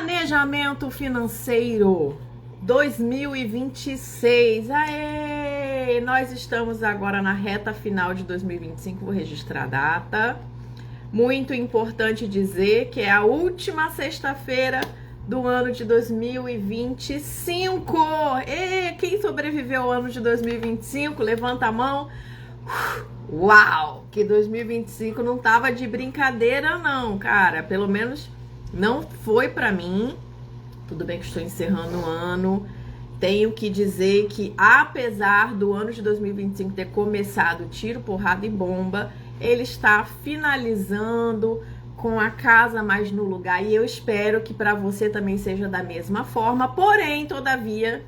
Planejamento financeiro 2026. Aê! Nós estamos agora na reta final de 2025. Vou registrar a data. Muito importante dizer que é a última sexta-feira do ano de 2025. E quem sobreviveu ao ano de 2025? Levanta a mão. Uau! Que 2025 não tava de brincadeira não, cara. Pelo menos não foi pra mim. Tudo bem que estou encerrando o ano. Tenho que dizer que apesar do ano de 2025 ter começado tiro, porrada e bomba, ele está finalizando com a casa mais no lugar. E eu espero que para você também seja da mesma forma. Porém, todavia,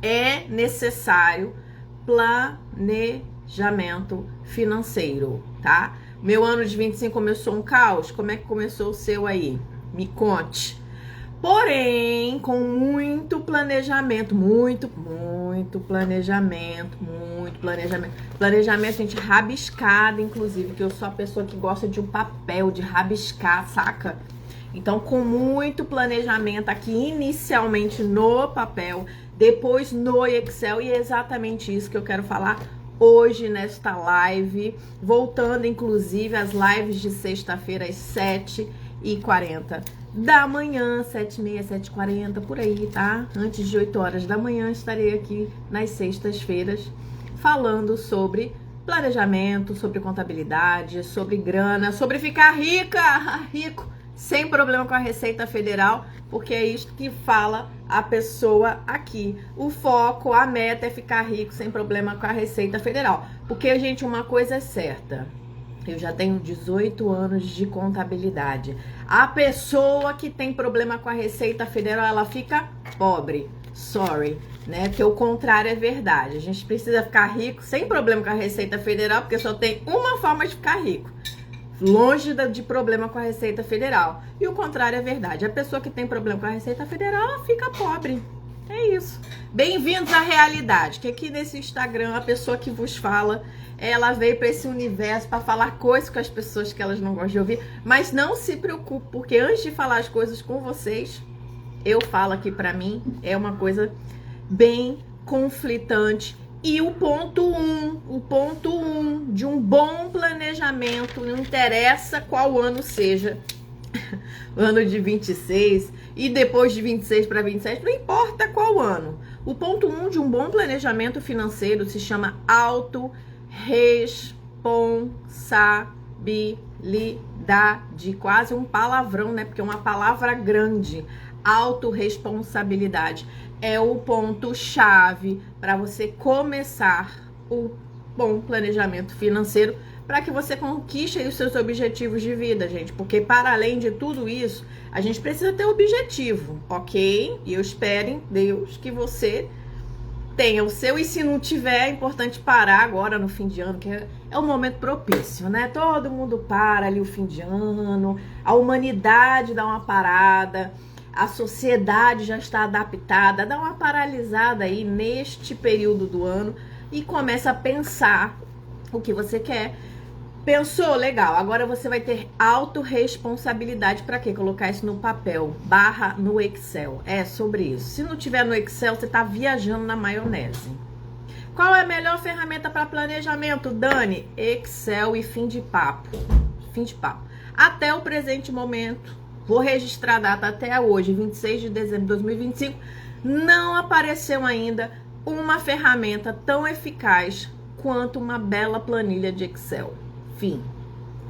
é necessário planejamento financeiro, tá? Meu ano de 25 começou um caos. Como é que começou o seu aí? Me conte. Porém, com muito planejamento, muito planejamento. Planejamento, gente, rabiscado, inclusive, que eu sou a pessoa que gosta de um papel, de rabiscar, saca? Então, com muito planejamento aqui, inicialmente no papel, depois no Excel, e é exatamente isso que eu quero falar hoje nesta live, voltando, inclusive, às lives de sexta-feira, às 7h40 da manhã, 7h30, 7h40, por aí, tá? Antes de 8 horas da manhã, estarei aqui nas sextas-feiras falando sobre planejamento, sobre contabilidade, sobre grana, sobre ficar rico, sem problema com a Receita Federal, porque é isso que fala a pessoa aqui. O foco, a meta é ficar rico sem problema com a Receita Federal. Porque, gente, uma coisa é certa. Eu já tenho 18 anos de contabilidade. A pessoa que tem problema com a Receita Federal, ela fica pobre. Sorry, né? Porque o contrário é verdade. A gente precisa ficar rico sem problema com a Receita Federal, porque só tem uma forma de ficar rico. Longe de problema com a Receita Federal. E o contrário é verdade. A pessoa que tem problema com a Receita Federal, ela fica pobre. É isso. Bem-vindos à realidade. Que aqui nesse Instagram, a pessoa que vos fala, ela veio para esse universo para falar coisas com as pessoas que elas não gostam de ouvir. Mas não se preocupe, porque antes de falar as coisas com vocês, eu falo aqui para mim, é uma coisa bem conflitante. E o ponto um de um bom planejamento, não interessa qual ano seja, o ano de 26 e depois de 26 para 27, não importa qual ano. O ponto 1 de um bom planejamento financeiro se chama autorresponsabilidade. Quase um palavrão, né? Porque é uma palavra grande. Autorresponsabilidade é o ponto-chave para você começar o bom planejamento financeiro, para que você conquiste aí os seus objetivos de vida, gente. Porque para além de tudo isso, a gente precisa ter objetivo, ok? E eu espero em Deus que você tenha o seu. E se não tiver, é importante parar agora no fim de ano, que é um momento propício, né? Todo mundo para ali o fim de ano, a humanidade dá uma parada, a sociedade já está adaptada, dá uma paralisada aí neste período do ano e começa a pensar o que você quer. Pensou? Legal. Agora você vai ter autorresponsabilidade. Para quê? Colocar isso no papel, / no Excel. É sobre isso. Se não tiver no Excel, você está viajando na maionese. Qual é a melhor ferramenta para planejamento, Dani? Excel e fim de papo. Fim de papo. Até o presente momento, vou registrar a data até hoje, 26 de dezembro de 2025, não apareceu ainda uma ferramenta tão eficaz quanto uma bela planilha de Excel. Fim.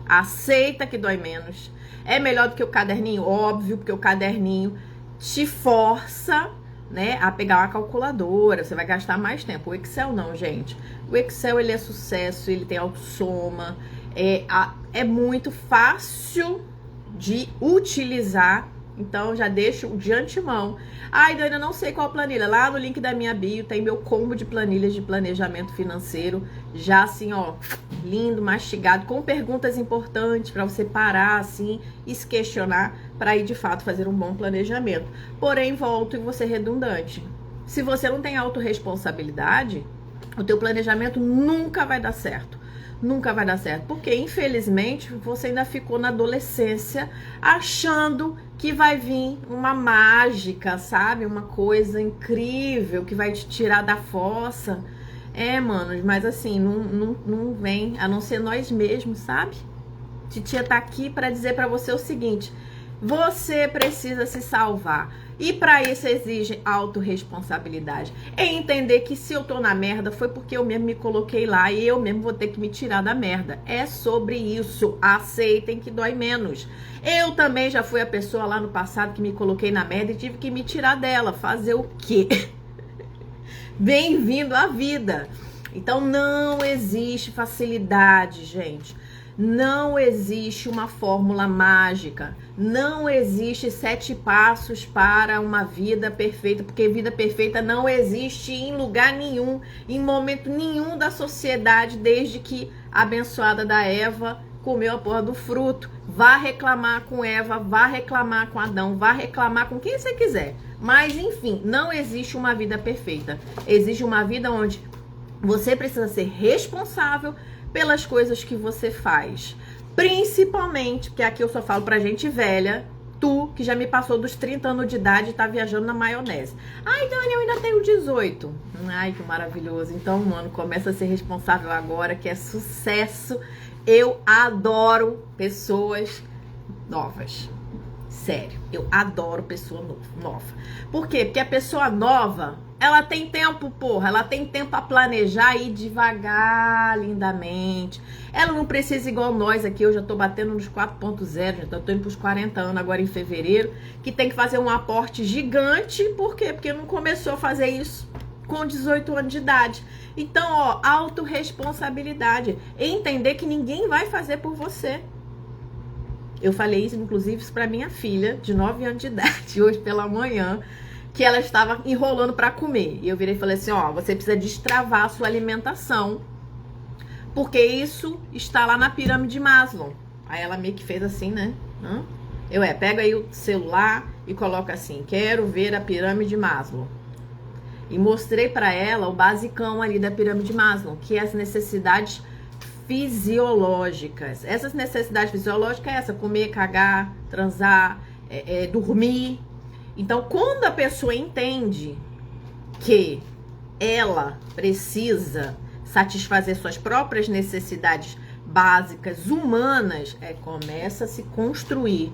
Aceita que dói menos. É melhor do que o caderninho? Óbvio, porque o caderninho te força, né, a pegar uma calculadora. Você vai gastar mais tempo. O Excel não, gente. O Excel, ele é sucesso, ele tem autossoma. É muito fácil de utilizar. Então, já deixo de antemão. Ai, Dani, eu não sei qual planilha. Lá no link da minha bio tem meu combo de planilhas de planejamento financeiro. Já assim, ó, lindo, mastigado, com perguntas importantes para você parar assim e se questionar para ir de fato fazer um bom planejamento. Porém, volto e vou ser redundante. Se você não tem autorresponsabilidade, o teu planejamento nunca vai dar certo. nunca vai dar certo. Porque, infelizmente, você ainda ficou na adolescência achando que vai vir uma mágica, sabe? Uma coisa incrível que vai te tirar da fossa. Manos, mas assim, não vem, a não ser nós mesmos, sabe? Titia tá aqui para dizer para você o seguinte: você precisa se salvar. E para isso exige autorresponsabilidade. É entender que se eu tô na merda foi porque eu mesmo me coloquei lá e eu mesmo vou ter que me tirar da merda. É sobre isso. Aceitem que dói menos. Eu também já fui a pessoa lá no passado que me coloquei na merda e tive que me tirar dela. Fazer o quê? Bem-vindo à vida. Então não existe facilidade, gente. Não existe uma fórmula mágica. Não existe 7 passos para uma vida perfeita, porque vida perfeita não existe em lugar nenhum, em momento nenhum da sociedade, desde que a abençoada da Eva comeu a porra do fruto. Vá reclamar com Eva, vá reclamar com Adão, vá reclamar com quem você quiser. Mas, enfim, não existe uma vida perfeita. Existe uma vida onde você precisa ser responsável pelas coisas que você faz. Principalmente, porque aqui eu só falo pra gente velha, tu que já me passou dos 30 anos de idade e tá viajando na maionese. Ai, Dani, eu ainda tenho 18. Ai, que maravilhoso. Então, mano, começa a ser responsável agora, que é sucesso. Eu adoro pessoas novas. Sério, eu adoro pessoa nova. Por quê? Porque a pessoa nova, ela tem tempo, porra. Ela tem tempo pra planejar e ir devagar, lindamente. Ela não precisa igual nós aqui. Eu já tô batendo nos 4.0, já tô indo pros 40 anos agora em fevereiro. Que tem que fazer um aporte gigante. Por quê? Porque não começou a fazer isso com 18 anos de idade. Então, ó, autorresponsabilidade. Entender que ninguém vai fazer por você. Eu falei isso, inclusive, para minha filha, de 9 anos de idade, hoje pela manhã, que ela estava enrolando para comer. E eu virei e falei assim, ó, você precisa destravar a sua alimentação, porque isso está lá na pirâmide de Maslow. Aí ela meio que fez assim, né? Pega aí o celular e coloca assim, quero ver a pirâmide de Maslow. E mostrei para ela o basicão ali da pirâmide de Maslow, que é as necessidades fisiológicas. Essas necessidades fisiológicas é essa: comer, cagar, transar, dormir. Então, quando a pessoa entende que ela precisa satisfazer suas próprias necessidades básicas, humanas, começa a se construir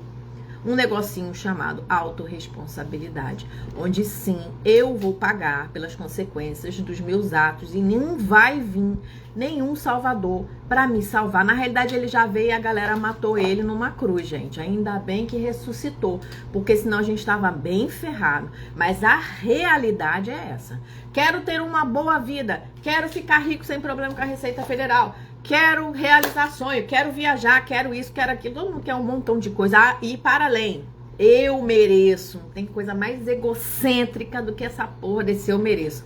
um negocinho chamado autorresponsabilidade, onde sim, eu vou pagar pelas consequências dos meus atos e não vai vir nenhum salvador para me salvar. Na realidade, ele já veio e a galera matou ele numa cruz, gente. Ainda bem que ressuscitou, porque senão a gente estava bem ferrado. Mas a realidade é essa. Quero ter uma boa vida, quero ficar rico sem problema com a Receita Federal, quero realizar sonho, quero viajar, quero isso, quero aquilo. Todo mundo quer um montão de coisa. E para além, eu mereço. Não tem coisa mais egocêntrica do que essa porra desse eu mereço.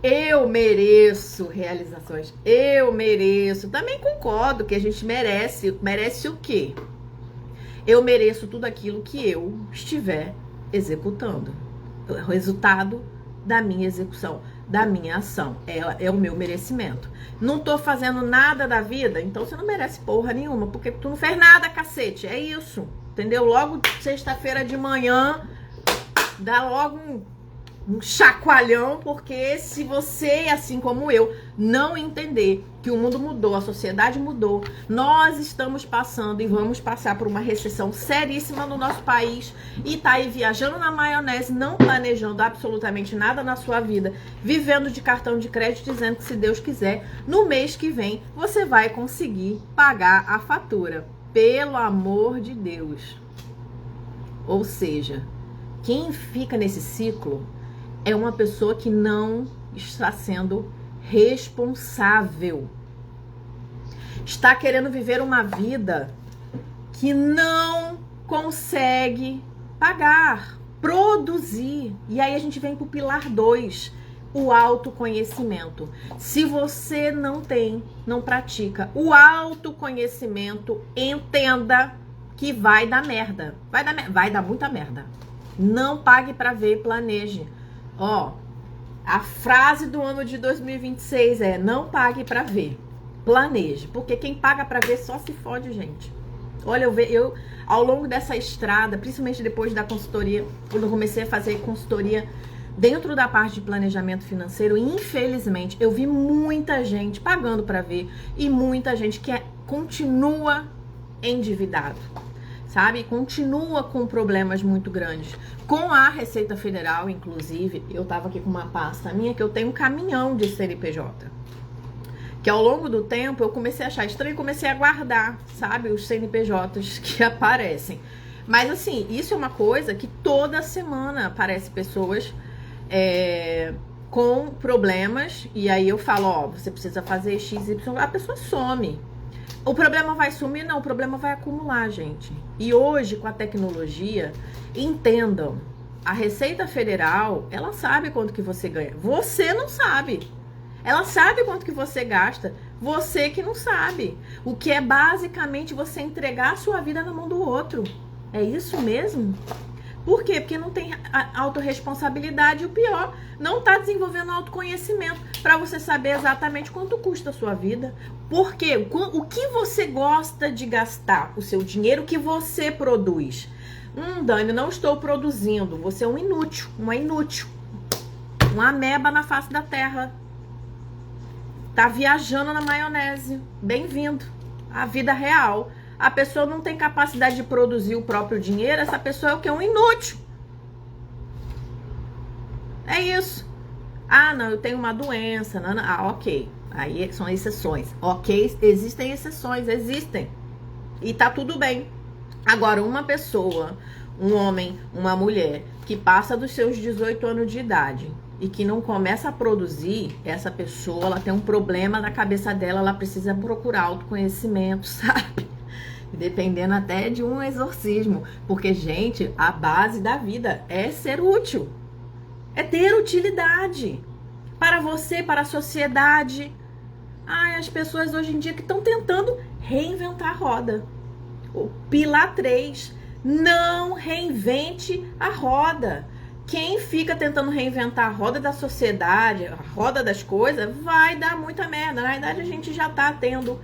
Eu mereço realizações. Eu mereço. Também concordo que a gente merece. Merece o quê? Eu mereço tudo aquilo que eu estiver executando. O resultado da minha execução, da minha ação. É o meu merecimento. Não tô fazendo nada da vida, então você não merece porra nenhuma, porque tu não fez nada, cacete. É isso, entendeu? Logo sexta-feira de manhã, dá logo um chacoalhão, porque se você, assim como eu, não entender que o mundo mudou, a sociedade mudou, nós estamos passando e vamos passar por uma recessão seríssima no nosso país e tá aí viajando na maionese, não planejando absolutamente nada na sua vida, vivendo de cartão de crédito, dizendo que se Deus quiser, no mês que vem você vai conseguir pagar a fatura. Pelo amor de Deus. Ou seja, quem fica nesse ciclo é uma pessoa que não está sendo responsável. Está querendo viver uma vida que não consegue pagar, produzir. E aí a gente vem para o pilar 2, o autoconhecimento. Se você não tem, não pratica o autoconhecimento, entenda que vai dar merda. Vai dar muita merda. Não pague para ver, planeje. Ó, a frase do ano de 2026 é: não pague para ver, planeje, porque quem paga pra ver só se fode, gente. Olha, eu ao longo dessa estrada, principalmente depois da consultoria, quando eu comecei a fazer consultoria dentro da parte de planejamento financeiro, infelizmente, eu vi muita gente pagando pra ver e muita gente que continua endividado, sabe? Continua com problemas muito grandes. Com a Receita Federal, inclusive, eu tava aqui com uma pasta minha que eu tenho um caminhão de CNPJ. Que ao longo do tempo eu comecei a achar estranho e comecei a guardar, sabe? Os CNPJs que aparecem. Mas assim, isso é uma coisa que toda semana aparece pessoas com problemas. E aí eu falo, ó, você precisa fazer XY, a pessoa some. O problema vai sumir? Não, o problema vai acumular, gente. E hoje, com a tecnologia, entendam, a Receita Federal, ela sabe quanto que você ganha. Você não sabe. Ela sabe quanto que você gasta, você que não sabe. O que é basicamente você entregar a sua vida na mão do outro. É isso mesmo? Por quê? Porque não tem autorresponsabilidade e o pior, não está desenvolvendo autoconhecimento para você saber exatamente quanto custa a sua vida. Por quê? O que você gosta de gastar? O seu dinheiro que você produz. Dani, não estou produzindo. Você é um inútil, uma inútil. Uma ameba na face da terra. Tá viajando na maionese. Bem-vindo à vida real. A pessoa não tem capacidade de produzir o próprio dinheiro. Essa pessoa é o quê? Um inútil. É isso. Ah, não, eu tenho uma doença. Não, não. Ah, ok. Aí são exceções. Ok, existem exceções, existem. E tá tudo bem. Agora, uma pessoa, um homem, uma mulher, que passa dos seus 18 anos de idade e que não começa a produzir, essa pessoa, ela tem um problema na cabeça dela, ela precisa procurar autoconhecimento, sabe? Dependendo até de um exorcismo. Porque, gente, a base da vida é ser útil. É ter utilidade. Para você, para a sociedade. Ai, as pessoas hoje em dia que estão tentando reinventar a roda. O pilar 3. Não reinvente a roda. Quem fica tentando reinventar a roda da sociedade, a roda das coisas, vai dar muita merda. Na verdade, a gente já tá tendo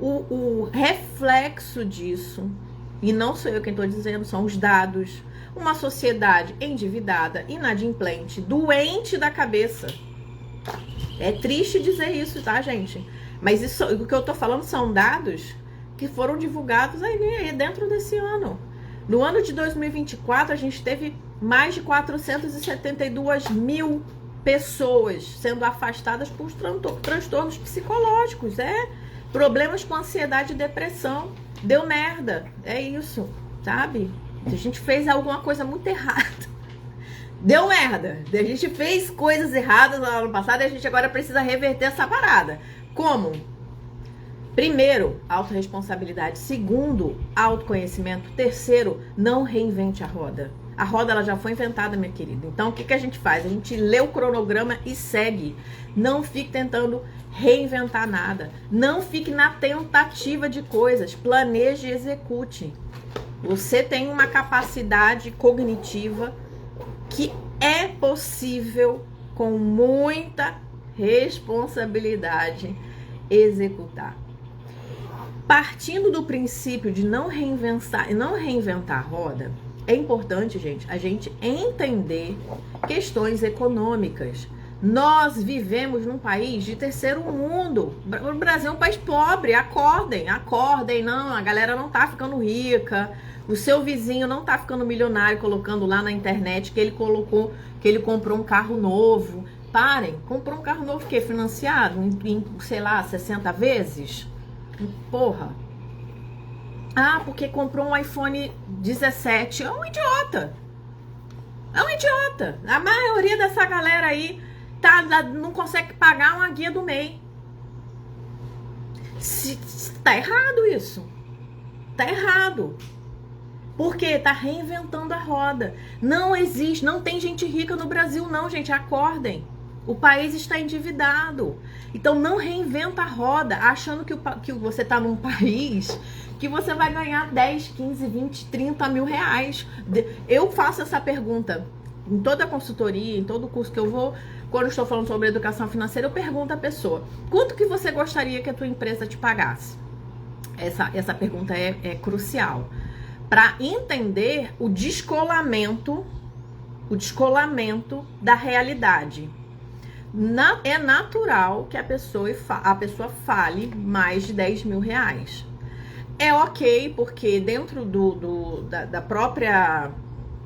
o reflexo disso. E não sou eu quem tô dizendo, são os dados. Uma sociedade endividada, inadimplente, doente da cabeça. É triste dizer isso, tá, gente? Mas isso, o que eu tô falando são dados que foram divulgados aí dentro desse ano. No ano de 2024, a gente teve mais de 472 mil pessoas sendo afastadas por transtornos psicológicos. Problemas com ansiedade e depressão. Deu merda. É isso, sabe? A gente fez alguma coisa muito errada. Deu merda. A gente fez coisas erradas no ano passado e a gente agora precisa reverter essa parada. Como? Primeiro, autorresponsabilidade. Segundo, autoconhecimento. Terceiro, não reinvente a roda. A roda ela já foi inventada, minha querida. Então, o que a gente faz? A gente lê o cronograma e segue. Não fique tentando reinventar nada. Não fique na tentativa de coisas. Planeje e execute. Você tem uma capacidade cognitiva que é possível, com muita responsabilidade, executar. Partindo do princípio de não reinventar a roda, é importante, gente, a gente entender questões econômicas. Nós vivemos num país de terceiro mundo. O Brasil é um país pobre. Acordem, não, a galera não tá ficando rica. O seu vizinho não tá ficando milionário colocando lá na internet que ele comprou um carro novo. Parem, comprou um carro novo que financiado em, sei lá, 60 vezes? Porra. Ah, porque comprou um iPhone 17. É um idiota. É um idiota. A maioria dessa galera aí não consegue pagar uma guia do MEI. Tá errado isso. Tá errado. Porque tá reinventando a roda. Não existe, não tem gente rica no Brasil não, gente. Acordem. O país está endividado. Então não reinventa a roda achando que você tá num país que você vai ganhar 10, 15, 20, 30 mil reais. Eu faço essa pergunta. em toda a consultoria, em todo o curso que eu vou, quando eu estou falando sobre educação financeira, eu pergunto à pessoa: quanto que você gostaria que a tua empresa te pagasse? Essa pergunta é crucial para entender o descolamento da realidade. É natural que a pessoa fale mais de 10 mil reais. É ok, porque dentro da própria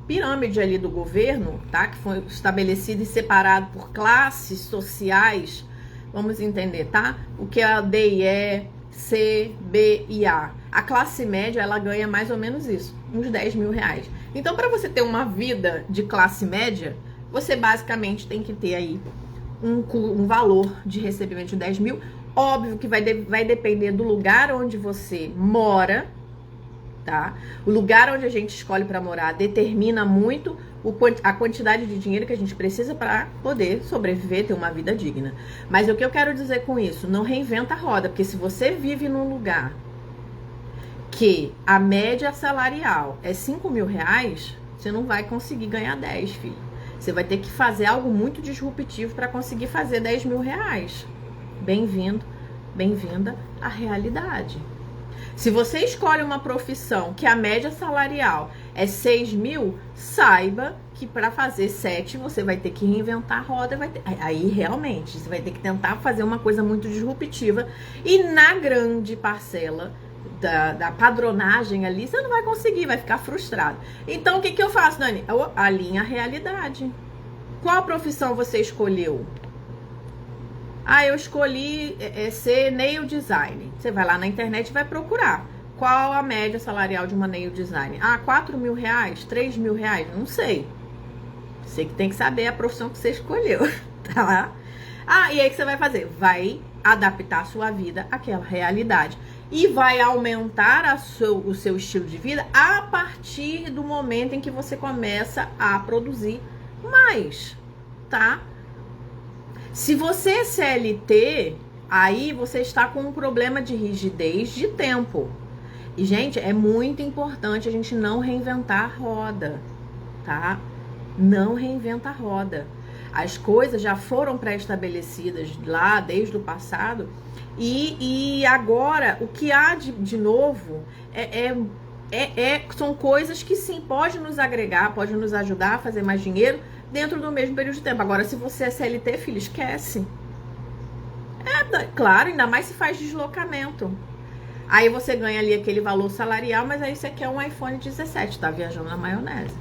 pirâmide ali do governo, tá? Que foi estabelecido e separado por classes sociais, vamos entender, tá? O que é a D e E, C, B e A. A classe média, ela ganha mais ou menos isso, uns 10 mil reais. Então, para você ter uma vida de classe média, você basicamente tem que ter aí um valor de recebimento de 10 mil. Óbvio que vai depender do lugar onde você mora, tá? O lugar onde a gente escolhe para morar determina muito a quantidade de dinheiro que a gente precisa para poder sobreviver, ter uma vida digna. Mas o que eu quero dizer com isso? Não reinventa a roda, porque se você vive num lugar que a média salarial é 5 mil reais, você não vai conseguir ganhar 10, filho. Você vai ter que fazer algo muito disruptivo para conseguir fazer 10 mil reais. Bem-vindo, bem-vinda à realidade. Se você escolhe uma profissão que a média salarial é 6 mil, saiba que para fazer 7 você vai ter que reinventar a roda. Aí realmente você vai ter que tentar fazer uma coisa muito disruptiva. E na grande parcela da padronagem ali, você não vai conseguir, vai ficar frustrado. Então o que eu faço, Dani? Eu alinho a realidade. Qual profissão você escolheu? Eu escolhi ser nail design. Você vai lá na internet e vai procurar. Qual a média salarial de uma nail design? 4 mil reais? 3 mil reais? Não sei. Você que tem que saber a profissão que você escolheu, tá? E aí o que você vai fazer? Vai adaptar a sua vida àquela realidade. E vai aumentar o seu estilo de vida a partir do momento em que você começa a produzir mais, tá? Se você é CLT, aí você está com um problema de rigidez de tempo. E, gente, é muito importante a gente não reinventar a roda, tá? Não reinventa a roda. As coisas já foram pré-estabelecidas lá desde o passado. E agora, o que há de novo são coisas que sim, pode nos agregar, pode nos ajudar a fazer mais dinheiro dentro do mesmo período de tempo. Agora, se você é CLT, filho, esquece. Claro, ainda mais se faz deslocamento. Aí você ganha ali aquele valor salarial, mas aí você quer um iPhone 17, tá viajando na maionese.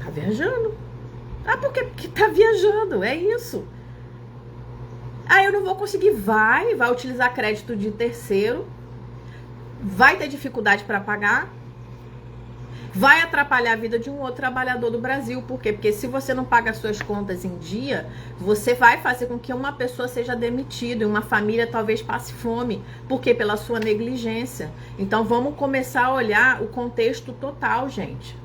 Tá viajando. Porque tá viajando, é isso. Eu não vou conseguir, vai utilizar crédito de terceiro, vai ter dificuldade para pagar, vai atrapalhar a vida de um outro trabalhador do Brasil. Por quê? Porque se você não paga as suas contas em dia, você vai fazer com que uma pessoa seja demitida e uma família talvez passe fome. Por quê? Pela sua negligência. Então vamos começar a olhar o contexto total, gente.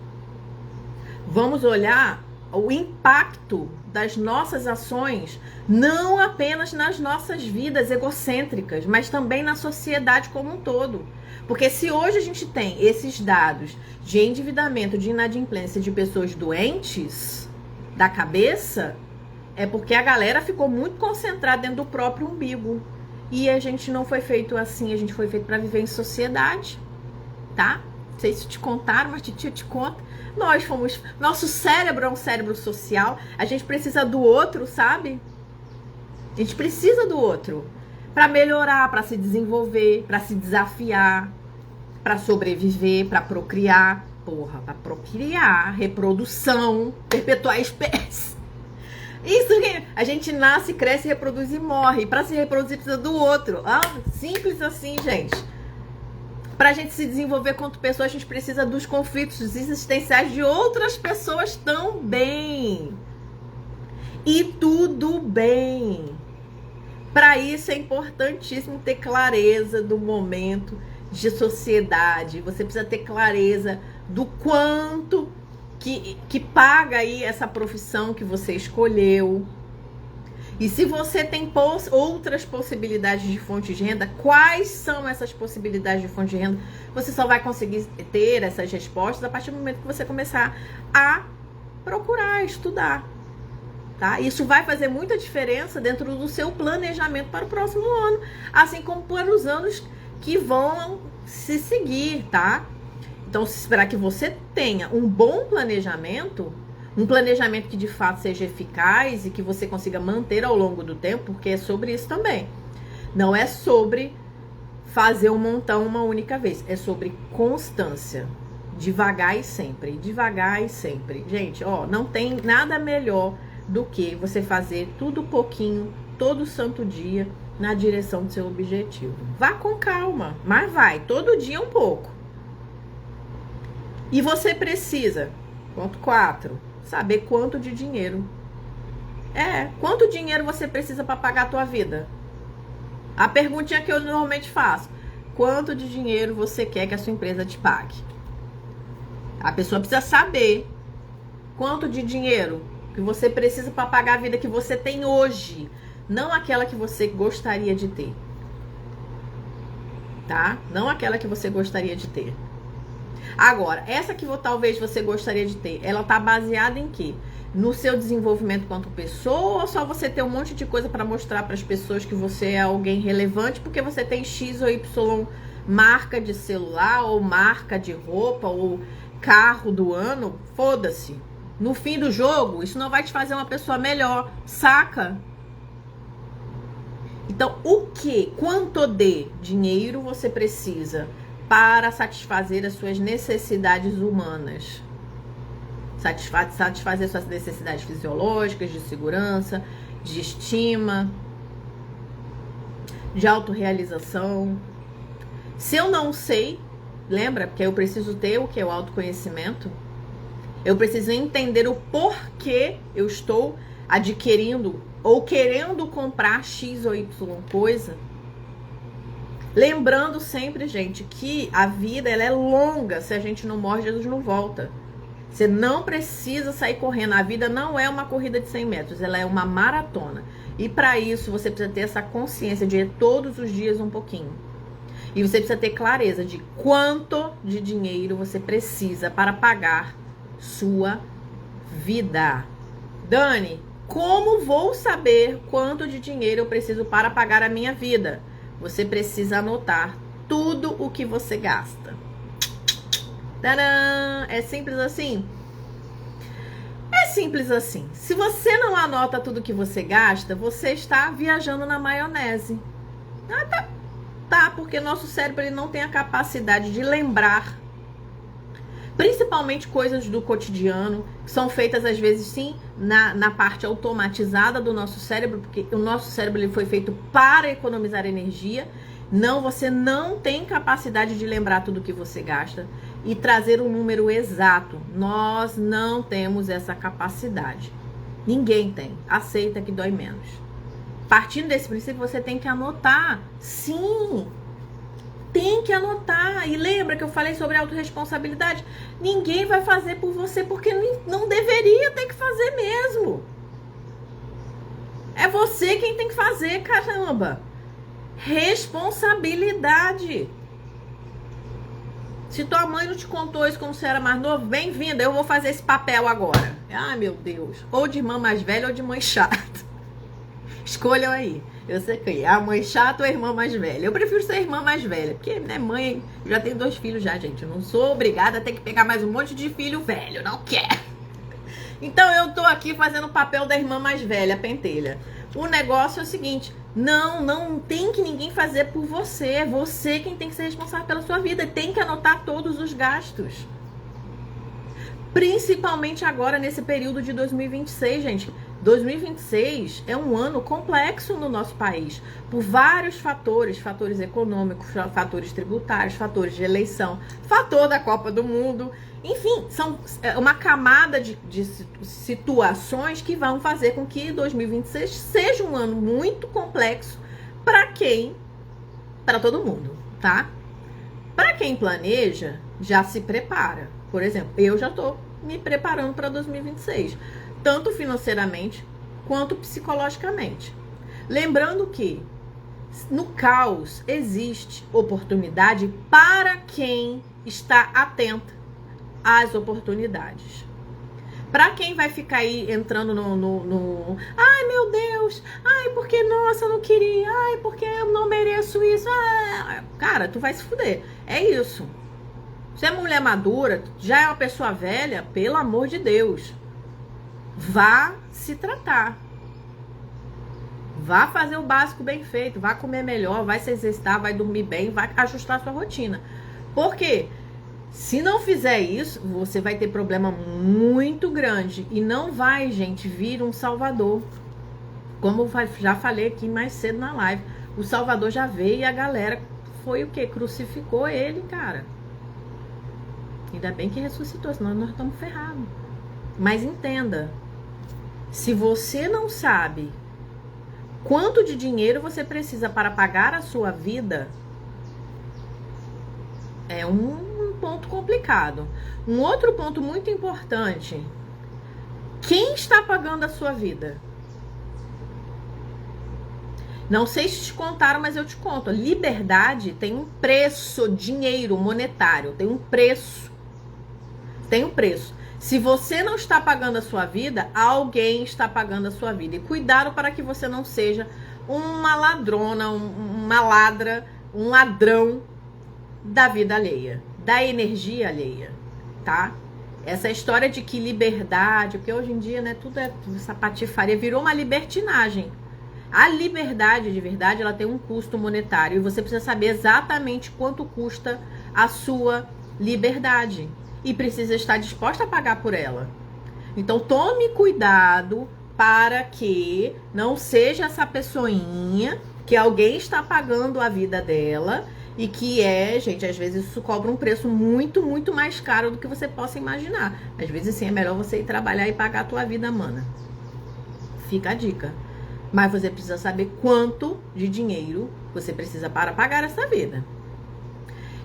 Vamos olhar o impacto das nossas ações, não apenas nas nossas vidas egocêntricas, mas também na sociedade como um todo. Porque se hoje a gente tem esses dados de endividamento, de inadimplência de pessoas doentes da cabeça, é porque a galera ficou muito concentrada dentro do próprio umbigo. E a gente não foi feito assim, a gente foi feito para viver em sociedade, tá? Não sei se te contaram, mas titia te conta. Nosso cérebro é um cérebro social. A gente precisa do outro, sabe? A gente precisa do outro para melhorar, para se desenvolver, para se desafiar, para sobreviver, para procriar. Para procriar, reprodução, perpetuar a espécie. Isso, a gente nasce, cresce, reproduz e morre. Para se reproduzir precisa do outro. Simples assim, gente. Pra gente se desenvolver quanto pessoa, a gente precisa dos conflitos existenciais de outras pessoas também. E tudo bem. Para isso é importantíssimo ter clareza do momento de sociedade. Você precisa ter clareza do quanto que paga aí essa profissão que você escolheu. E se você tem outras possibilidades de fonte de renda, quais são essas possibilidades de fonte de renda? Você só vai conseguir ter essas respostas a partir do momento que você começar a procurar estudar, tá? Isso vai fazer muita diferença dentro do seu planejamento para o próximo ano, assim como para os anos que vão se seguir, tá? Então, se esperar que você tenha um bom planejamento, um planejamento que de fato seja eficaz e que você consiga manter ao longo do tempo, porque é sobre isso também. Não é sobre fazer um montão uma única vez, é sobre constância. Devagar e sempre, devagar e sempre. Gente, ó, não tem nada melhor do que você fazer tudo pouquinho, todo santo dia, na direção do seu objetivo. Vá com calma, mas vai, todo dia um pouco. E você precisa, ponto 4, saber quanto de dinheiro. Quanto dinheiro você precisa para pagar a tua vida? A perguntinha que eu normalmente faço: quanto de dinheiro você quer que a sua empresa te pague? A pessoa precisa saber quanto de dinheiro que você precisa para pagar a vida que você tem hoje, não aquela que você gostaria de ter. Tá? Não aquela que você gostaria de ter. Agora, essa que talvez você gostaria de ter, ela tá baseada em quê? No seu desenvolvimento quanto pessoa, ou só você ter um monte de coisa para mostrar para as pessoas que você é alguém relevante porque você tem X ou Y marca de celular, ou marca de roupa, ou carro do ano? Foda-se. No fim do jogo, isso não vai te fazer uma pessoa melhor, saca? Então, quanto de dinheiro você precisa para satisfazer as suas necessidades humanas? Satisfazer suas necessidades fisiológicas, de segurança, de estima, de autorrealização. Se eu não sei, lembra? Porque eu preciso ter o que é o autoconhecimento. Eu preciso entender o porquê eu estou adquirindo ou querendo comprar X ou Y coisa. Lembrando sempre, gente, que a vida ela é longa. Se a gente não morre, Jesus não volta. Você não precisa sair correndo. A vida não é uma corrida de 100 metros, ela é uma maratona. E para isso você precisa ter essa consciência de todos os dias um pouquinho. E você precisa ter clareza de quanto de dinheiro você precisa para pagar sua vida. Dani, como vou saber quanto de dinheiro eu preciso para pagar a minha vida? Você precisa anotar tudo o que você gasta. Tadã! É simples assim? É simples assim. Se você não anota tudo que você gasta, você está viajando na maionese. Tá, porque nosso cérebro ele não tem a capacidade de lembrar, principalmente coisas do cotidiano, que são feitas às vezes sim na parte automatizada do nosso cérebro, porque o nosso cérebro ele foi feito para economizar energia. Não, você não tem capacidade de lembrar tudo que você gasta e trazer um número exato. Nós não temos essa capacidade. Ninguém tem. Aceita que dói menos. Partindo desse princípio, você tem que anotar. Sim, tem que anotar. E lembra que eu falei sobre autorresponsabilidade? Ninguém vai fazer por você porque não deveria ter que fazer mesmo. É você quem tem que fazer, caramba. Responsabilidade. Se tua mãe não te contou isso quando você era mais novo, bem-vinda, eu vou fazer esse papel agora. Ai, meu Deus. Ou de irmã mais velha ou de mãe chata. Escolham aí. Eu sei que é a mãe chata ou a irmã mais velha. Eu prefiro ser a irmã mais velha, porque, né, mãe, eu já tenho 2 filhos já, gente. Eu não sou obrigada a ter que pegar mais um monte de filho velho, não quero. Então eu tô aqui fazendo o papel da irmã mais velha, pentelha. O negócio é o seguinte, não tem que ninguém fazer por você. É você quem tem que ser responsável pela sua vida. Tem que anotar todos os gastos. Principalmente agora nesse período de 2026, gente. 2026 é um ano complexo no nosso país, por vários fatores, fatores econômicos, fatores tributários, fatores de eleição, fator da Copa do Mundo, enfim, são uma camada de situações que vão fazer com que 2026 seja um ano muito complexo para todo mundo, tá? Para quem planeja, já se prepara. Por exemplo, eu já tô me preparando para 2026. Tanto financeiramente quanto psicologicamente. Lembrando que no caos existe oportunidade para quem está atento às oportunidades. Pra quem vai ficar aí entrando ai, meu Deus, ai, porque, nossa, eu não queria, ai, porque eu não mereço isso. Cara, tu vai se fuder. É isso. Se é mulher madura, já é uma pessoa velha, pelo amor de Deus, vá se tratar. Vá fazer o básico bem feito, vá comer melhor, vai se exercitar, vai dormir bem, vai ajustar a sua rotina. Por quê? Se não fizer isso, você vai ter problema muito grande e não vai, gente, vir um salvador. Como já falei aqui mais cedo na live, o salvador já veio e a galera foi o quê? Crucificou ele, cara. Ainda bem que ressuscitou, senão nós estamos ferrados. Mas entenda, se você não sabe quanto de dinheiro você precisa para pagar a sua vida, é um ponto complicado. Um outro ponto muito importante: quem está pagando a sua vida? Não sei se te contaram, mas eu te conto. Liberdade tem um preço, dinheiro monetário, tem um preço. Tem um preço. Se você não está pagando a sua vida, alguém está pagando a sua vida. E cuidado para que você não seja uma ladrona, uma ladra, um ladrão da vida alheia, da energia alheia, tá? Essa história de que liberdade, porque hoje em dia, né, tudo é essa patifaria, virou uma libertinagem. A liberdade de verdade, ela tem um custo monetário e você precisa saber exatamente quanto custa a sua liberdade e precisa estar disposta a pagar por ela. Então tome cuidado para que não seja essa pessoinha que alguém está pagando a vida dela e que gente, às vezes isso cobra um preço muito, muito mais caro do que você possa imaginar. Às vezes sim, é melhor você ir trabalhar e pagar a tua vida, mana. Fica a dica. Mas você precisa saber quanto de dinheiro você precisa para pagar essa vida.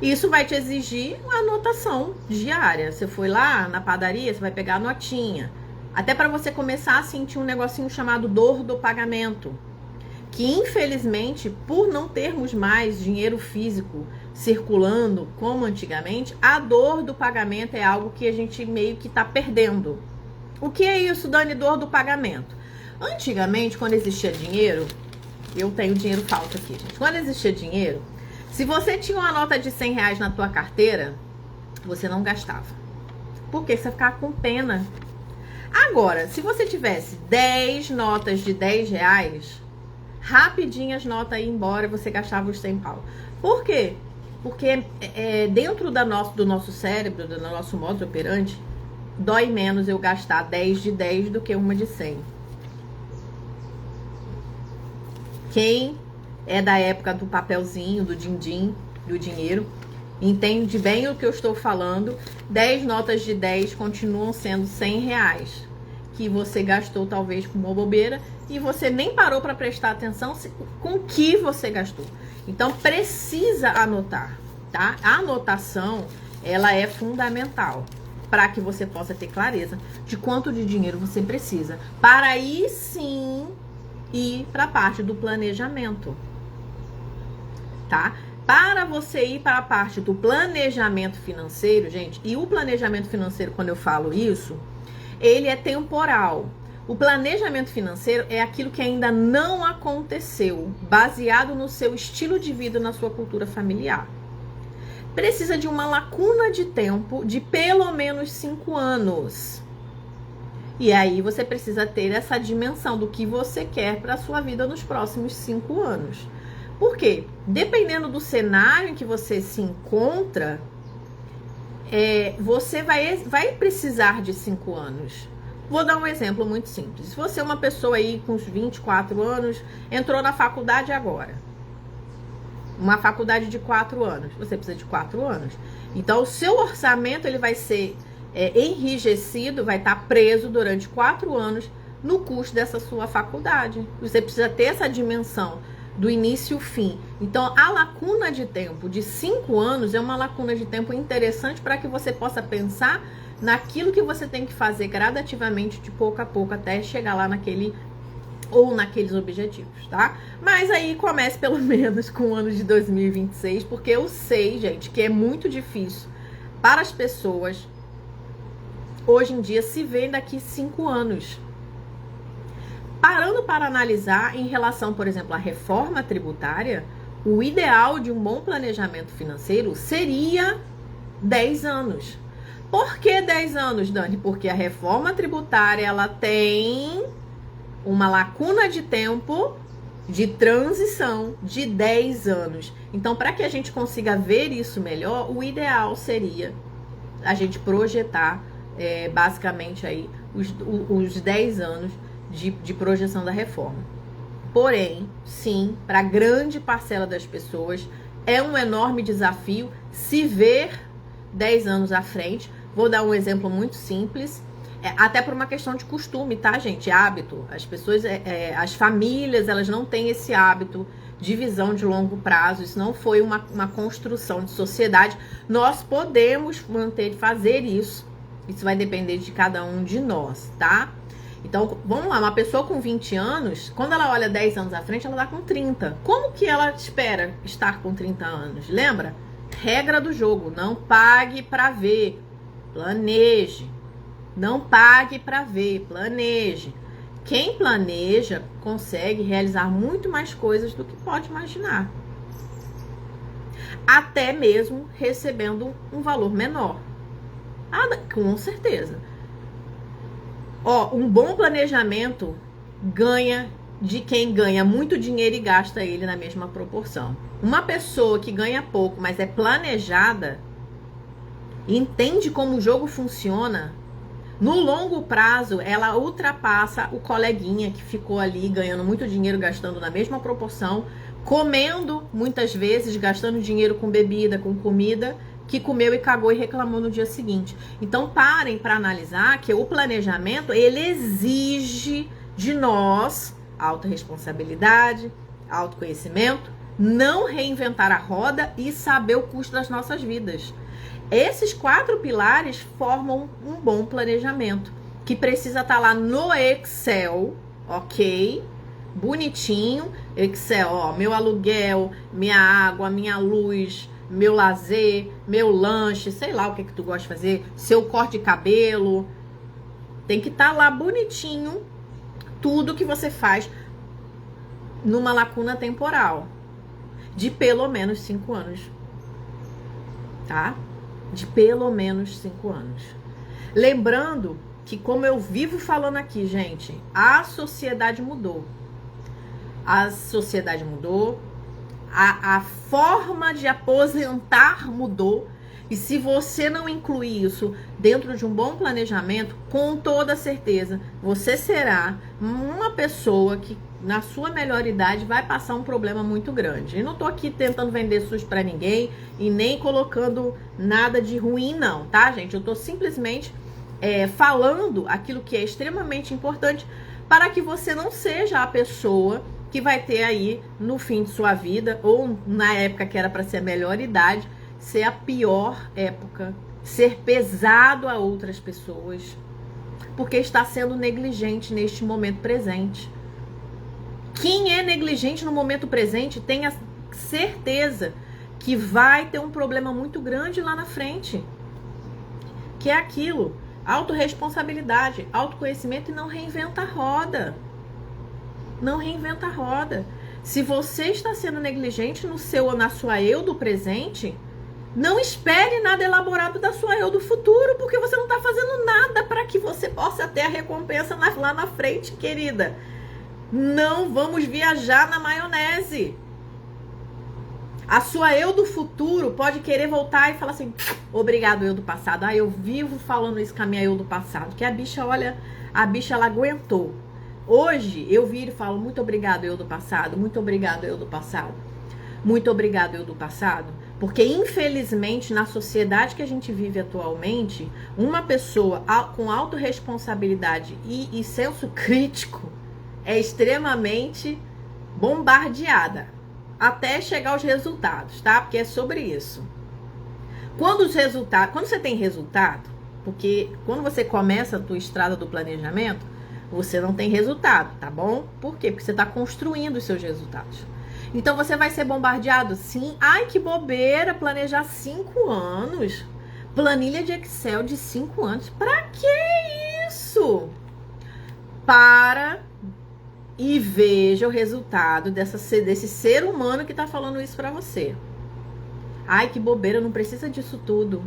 Isso vai te exigir uma anotação diária. Você foi lá na padaria, você vai pegar a notinha. Até para você começar a sentir um negocinho chamado dor do pagamento. Que infelizmente, por não termos mais dinheiro físico circulando como antigamente, a dor do pagamento é algo que a gente meio que está perdendo. O que é isso, Dani, dor do pagamento? Antigamente, quando existia dinheiro, eu tenho dinheiro falso aqui, gente. Quando existia dinheiro, se você tinha uma nota de 100 reais na tua carteira, você não gastava. Por quê? Você ficava com pena. Agora, se você tivesse 10 notas de 10 reais, rapidinho as notas iam embora e você gastava os 100 pau. Por quê? Porque dentro do nosso cérebro, do nosso modo operante, dói menos eu gastar 10 de 10 do que uma de 100. Quem é da época do papelzinho, do din-din, do dinheiro, entende bem o que eu estou falando. 10 notas de 10 continuam sendo 100 reais, que você gastou talvez com uma bobeira e você nem parou para prestar atenção com o que você gastou. Então precisa anotar, tá? A anotação, ela é fundamental para que você possa ter clareza de quanto de dinheiro você precisa, para aí sim ir para a parte do planejamento, tá? Para você ir para a parte do planejamento financeiro, gente, e o planejamento financeiro, quando eu falo isso, ele é temporal. O planejamento financeiro é aquilo que ainda não aconteceu, baseado no seu estilo de vida, na sua cultura familiar. Precisa de uma lacuna de tempo de pelo menos 5 anos. E aí você precisa ter essa dimensão do que você quer para a sua vida nos próximos 5 anos. Por quê? Dependendo do cenário em que você se encontra, você vai precisar de 5 anos. Vou dar um exemplo muito simples. Se você é uma pessoa aí com uns 24 anos, entrou na faculdade agora. Uma faculdade de 4 anos. Você precisa de 4 anos. Então, o seu orçamento ele vai ser enrijecido, vai estar preso durante 4 anos no custo dessa sua faculdade. Você precisa ter essa dimensão do início ao fim. Então, a lacuna de tempo de 5 anos é uma lacuna de tempo interessante para que você possa pensar naquilo que você tem que fazer gradativamente, de pouco a pouco, até chegar lá naqueles objetivos, tá? Mas aí comece pelo menos com o ano de 2026, porque eu sei, gente, que é muito difícil para as pessoas hoje em dia se vê daqui 5 anos. Parando para analisar em relação, por exemplo, à reforma tributária, o ideal de um bom planejamento financeiro seria 10 anos. Por que 10 anos, Dani? Porque a reforma tributária ela tem uma lacuna de tempo de transição de 10 anos. Então, para que a gente consiga ver isso melhor, o ideal seria a gente projetar basicamente aí os 10 anos de projeção da reforma. Porém, sim, para grande parcela das pessoas é um enorme desafio se ver 10 anos à frente. Vou dar um exemplo muito simples, até por uma questão de costume, tá, gente? Hábito. As pessoas, as famílias, elas não têm esse hábito de visão de longo prazo. Isso não foi uma construção de sociedade. Nós podemos fazer isso. Isso vai depender de cada um de nós, tá? Então, vamos lá, uma pessoa com 20 anos, quando ela olha 10 anos à frente, ela dá com 30. Como que ela espera estar com 30 anos? Lembra? Regra do jogo, não pague para ver, planeje. Não pague para ver, planeje. Quem planeja consegue realizar muito mais coisas do que pode imaginar. Até mesmo recebendo um valor menor. Com certeza. Um bom planejamento ganha de quem ganha muito dinheiro e gasta ele na mesma proporção. Uma pessoa que ganha pouco, mas é planejada, entende como o jogo funciona, no longo prazo ela ultrapassa o coleguinha que ficou ali ganhando muito dinheiro, gastando na mesma proporção, comendo muitas vezes, gastando dinheiro com bebida, com comida, que comeu e cagou e reclamou no dia seguinte. Então parem para analisar que o planejamento, ele exige de nós autorresponsabilidade, autoconhecimento, não reinventar a roda e saber o custo das nossas vidas. Esses 4 pilares formam um bom planejamento, que precisa estar lá no Excel, ok? Bonitinho, Excel, meu aluguel, minha água, minha luz, meu lazer, meu lanche, sei lá o que tu gosta de fazer, seu corte de cabelo, tem que estar lá bonitinho, tudo que você faz numa lacuna temporal de pelo menos 5 anos, tá? De pelo menos 5 anos. Lembrando que, como eu vivo falando aqui, gente, a sociedade mudou. A sociedade mudou. A forma de aposentar mudou. E se você não incluir isso dentro de um bom planejamento, com toda certeza, você será uma pessoa que, na sua melhor idade, vai passar um problema muito grande. E não tô aqui tentando vender SUS para ninguém e nem colocando nada de ruim, não, tá, gente? Eu tô simplesmente falando aquilo que é extremamente importante para que você não seja a pessoa que vai ter aí no fim de sua vida, ou na época que era para ser a melhor idade, ser a pior época, ser pesado a outras pessoas, porque está sendo negligente neste momento presente. Quem é negligente no momento presente, tenha certeza que vai ter um problema muito grande lá na frente, que é aquilo, autorresponsabilidade, autoconhecimento e não reinventa a roda. Não reinventa a roda. Se você está sendo negligente no seu ou na sua eu do presente, não espere nada elaborado da sua eu do futuro, porque você não está fazendo nada para que você possa ter a recompensa lá na frente, querida. Não vamos viajar na maionese. A sua eu do futuro pode querer voltar e falar assim, obrigado, eu do passado. Eu vivo falando isso com a minha eu do passado, que a bicha, olha, a bicha, ela aguentou. Hoje, eu viro e falo, muito obrigado, eu do passado, muito obrigado, eu do passado, muito obrigado, eu do passado, porque, infelizmente, na sociedade que a gente vive atualmente, uma pessoa com autorresponsabilidade e senso crítico é extremamente bombardeada, até chegar aos resultados, tá? Porque é sobre isso. Quando você tem resultado, porque quando você começa a tua estrada do planejamento, você não tem resultado, tá bom? Por quê? Porque você está construindo os seus resultados. Então, você vai ser bombardeado? Sim. Ai, que bobeira, planejar 5 anos. Planilha de Excel de 5 anos. Pra que isso? Para e veja o resultado desse ser humano que tá falando isso pra você. Ai, que bobeira, não precisa disso tudo.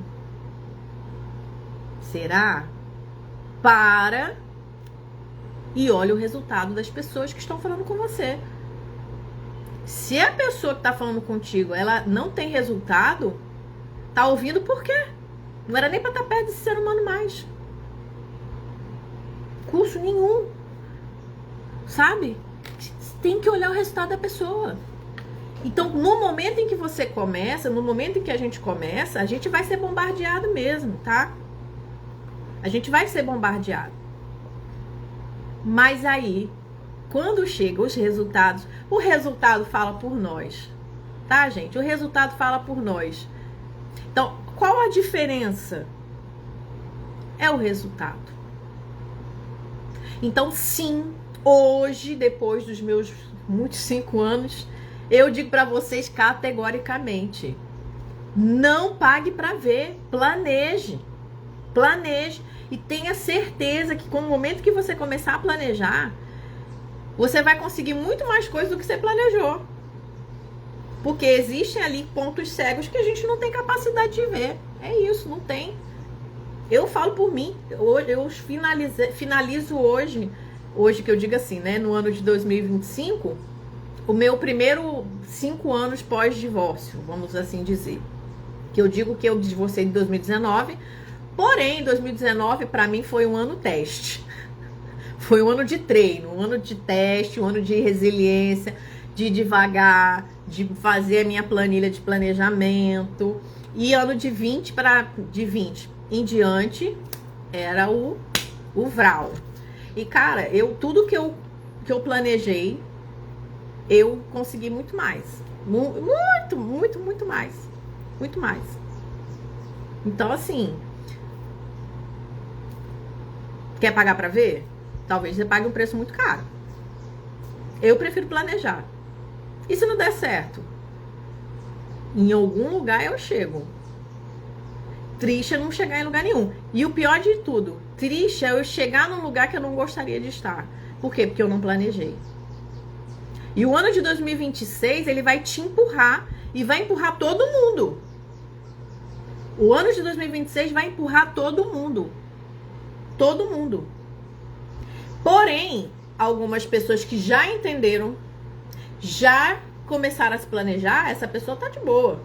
Será? Para e olha o resultado das pessoas que estão falando com você. Se a pessoa que tá falando contigo, ela não tem resultado, tá ouvindo por quê? Não era nem pra estar perto desse ser humano mais. Curso nenhum. Sabe? Tem que olhar o resultado da pessoa. Então, no momento em que você começa, no momento em que a gente começa, a gente vai ser bombardeado mesmo, tá? A gente vai ser bombardeado. Mas aí, quando chegam os resultados, o resultado fala por nós, tá, gente? O resultado fala por nós. Então, qual a diferença? É o resultado. Então, sim, hoje, depois dos meus muitos 5 anos, eu digo para vocês categoricamente, não pague para ver, planeje. Planeje e tenha certeza que com o momento que você começar a planejar, você vai conseguir muito mais coisas do que você planejou. Porque existem ali pontos cegos que a gente não tem capacidade de ver. É isso, não tem. Eu falo por mim, eu finalizo hoje que eu digo assim, né, no ano de 2025, o meu primeiro 5 anos pós-divórcio, vamos assim dizer. Que eu digo que eu divorciei em 2019, porém, 2019 para mim foi um ano teste. Foi um ano de treino, um ano de teste, um ano de resiliência, de devagar, de fazer a minha planilha de planejamento. E ano de 20 em diante era o Vral. E cara, tudo que eu planejei, eu consegui muito mais. Muito mais. Muito mais. Então, assim, quer pagar pra ver? Talvez você pague um preço muito caro. Eu prefiro planejar. E se não der certo? Em algum lugar eu chego. Triste é não chegar em lugar nenhum. E o pior de tudo, triste é eu chegar num lugar que eu não gostaria de estar. Por quê? Porque eu não planejei. E o ano de 2026, ele vai te empurrar e vai empurrar todo mundo. O ano de 2026 vai empurrar todo mundo. Todo mundo. Porém, algumas pessoas que já entenderam, já começaram a se planejar, essa pessoa tá de boa.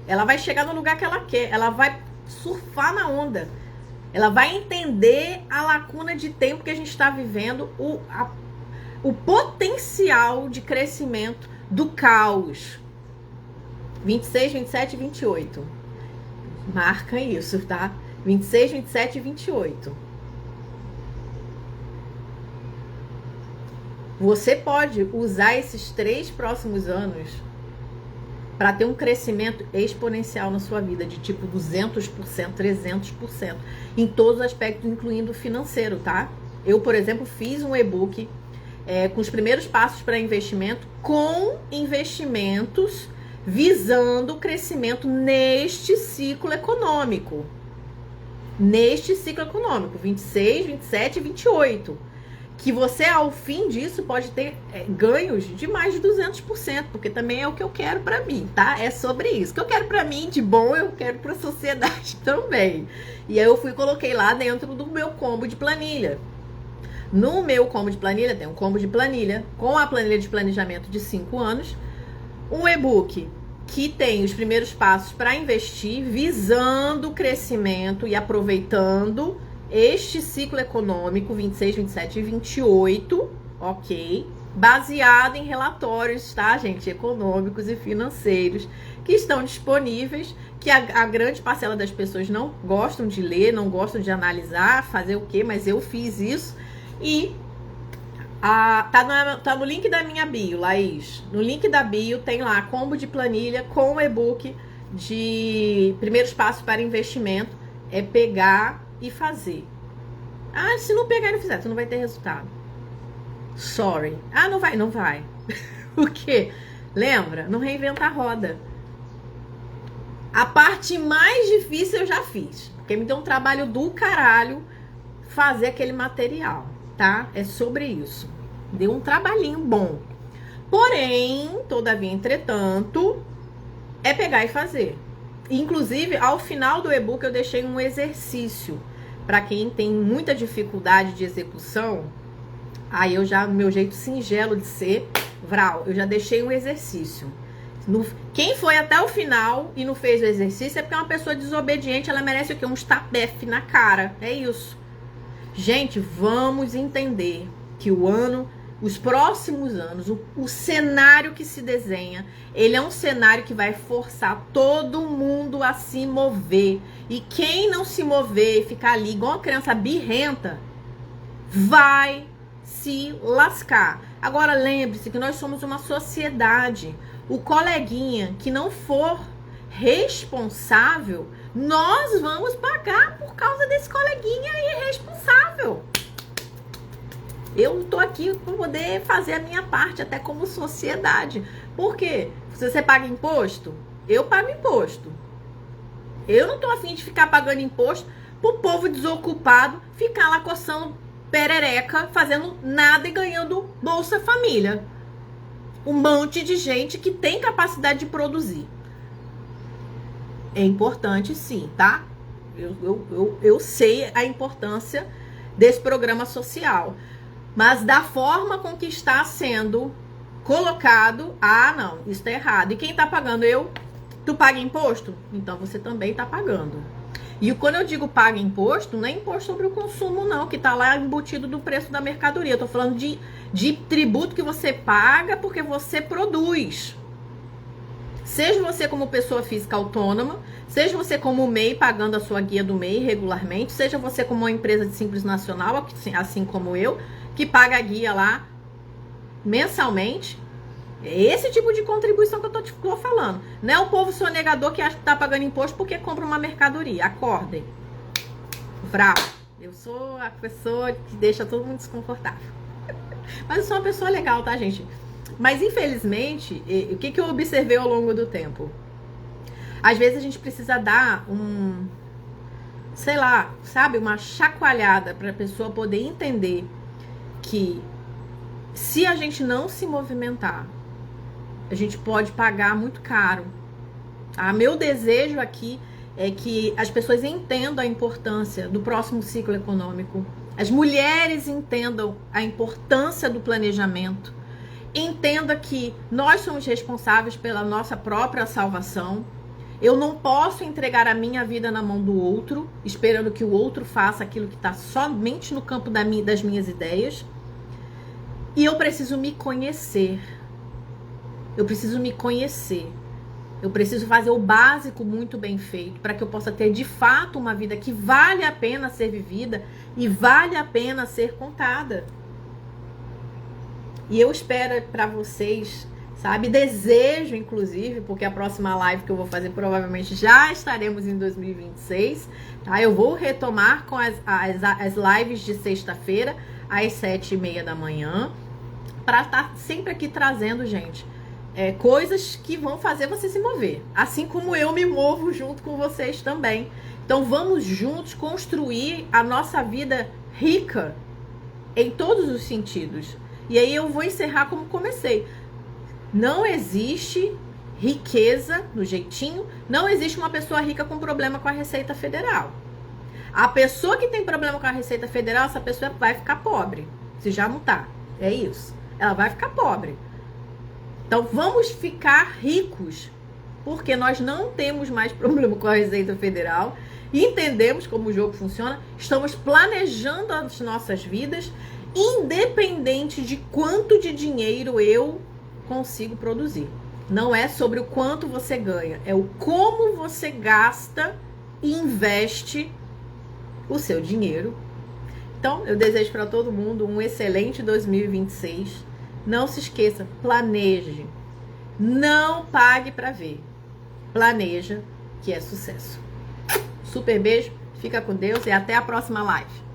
Ela vai chegar no lugar que ela quer, ela vai surfar na onda. Ela vai entender a lacuna de tempo que a gente está vivendo, o potencial de crescimento do caos. 26, 27 e 28. Marca isso, tá? 26, 27 e 28. Você pode usar esses 3 próximos anos para ter um crescimento exponencial na sua vida, de tipo 200%, 300%, em todos os aspectos, incluindo o financeiro, tá? Eu, por exemplo, fiz um e-book com os primeiros passos para investimento, com investimentos visando o crescimento neste ciclo econômico. Neste ciclo econômico, 26, 27 e 28. Que você, ao fim disso, pode ter ganhos de mais de 200%, porque também é o que eu quero pra mim, tá? É sobre isso. O que eu quero pra mim de bom, eu quero pra sociedade também. E aí eu coloquei lá dentro do meu combo de planilha. No meu combo de planilha, tem um combo de planilha, com a planilha de planejamento de 5 anos, um e-book que tem os primeiros passos para investir, visando o crescimento e aproveitando este ciclo econômico 26, 27 e 28, ok? Baseado em relatórios, tá, gente? Econômicos e financeiros que estão disponíveis, que a grande parcela das pessoas não gostam de ler, não gostam de analisar, fazer o quê? Mas eu fiz isso e tá no link da minha bio, Laís. No link da bio tem lá combo de planilha com o e-book de primeiros passos para investimento. É pegar e fazer. Ah, se não pegar e não fizer, tu não vai ter resultado. Sorry. Ah, não vai, não vai. O quê? Lembra? Não reinventa a roda. A parte mais difícil eu já fiz, porque me deu um trabalho do caralho fazer aquele material, tá? É sobre isso. Deu um trabalhinho bom. Porém, todavia, entretanto, é pegar e fazer. Inclusive, ao final do e-book eu deixei um exercício para quem tem muita dificuldade de execução. Aí meu jeito singelo de ser, Vral, eu já deixei um exercício. Quem foi até o final e não fez o exercício é porque é uma pessoa desobediente, ela merece o quê? Um tapefe na cara. É isso. Gente, vamos entender que os próximos anos, o cenário que se desenha, ele é um cenário que vai forçar todo mundo a se mover. E quem não se mover e ficar ali igual uma criança birrenta, vai se lascar. Agora lembre-se que nós somos uma sociedade. O coleguinha que não for responsável, nós vamos pagar por causa desse coleguinha irresponsável. Eu tô aqui para poder fazer a minha parte, até como sociedade. Por quê? Se você paga imposto, eu pago imposto. Eu não tô afim de ficar pagando imposto pro povo desocupado ficar lá coçando perereca, fazendo nada e ganhando Bolsa Família. Um monte de gente que tem capacidade de produzir. É importante sim, tá? Eu sei a importância desse programa social. Mas da forma com que está sendo colocado, não, isso tá errado. E quem tá pagando? Tu paga imposto? Então você também tá pagando. E quando eu digo paga imposto, não é imposto sobre o consumo não, que tá lá embutido do preço da mercadoria. Eu tô falando de tributo que você paga porque você produz. Seja você como pessoa física autônoma, seja você como MEI pagando a sua guia do MEI regularmente, seja você como uma empresa de Simples Nacional, assim como eu, que paga a guia lá mensalmente. É esse tipo de contribuição que eu tô falando. Não é o povo sonegador que acha que tá pagando imposto porque compra uma mercadoria. Acordem. Vral. Eu sou a pessoa que deixa todo mundo desconfortável. Mas eu sou uma pessoa legal, tá, gente? Mas, infelizmente, o que eu observei ao longo do tempo? Às vezes a gente precisa dar sei lá, sabe? Uma chacoalhada pra pessoa poder entender que se a gente não se movimentar, a gente pode pagar muito caro. Tá? Meu desejo aqui é que as pessoas entendam a importância do próximo ciclo econômico. As mulheres entendam a importância do planejamento. Entenda que nós somos responsáveis pela nossa própria salvação. Eu não posso entregar a minha vida na mão do outro, esperando que o outro faça aquilo que está somente no campo das minhas ideias. E eu preciso me conhecer. Eu preciso me conhecer. Eu preciso fazer o básico muito bem feito para que eu possa ter de fato uma vida que vale a pena ser vivida e vale a pena ser contada. E eu espero para vocês, sabe? Desejo, inclusive, porque a próxima live que eu vou fazer provavelmente já estaremos em 2026, tá? Eu vou retomar com as lives de sexta-feira às 7h30 da manhã, para estar sempre aqui trazendo, gente, coisas que vão fazer você se mover, assim como eu me movo junto com vocês também. Então vamos juntos construir a nossa vida rica em todos os sentidos. E aí eu vou encerrar como comecei. Não existe riqueza no jeitinho, não existe uma pessoa rica com problema com a Receita Federal. A pessoa que tem problema com a Receita Federal, essa pessoa vai ficar pobre, se já não tá. É isso. Ela vai ficar pobre. Então vamos ficar ricos, porque nós não temos mais problema com a Receita Federal, entendemos como o jogo funciona, estamos planejando as nossas vidas, independente de quanto de dinheiro eu consigo produzir. Não é sobre o quanto você ganha, é o como você gasta e investe o seu dinheiro. Então, eu desejo para todo mundo um excelente 2026. Não se esqueça, planeje. Não pague para ver. Planeja, que é sucesso. Super beijo, fica com Deus e até a próxima live.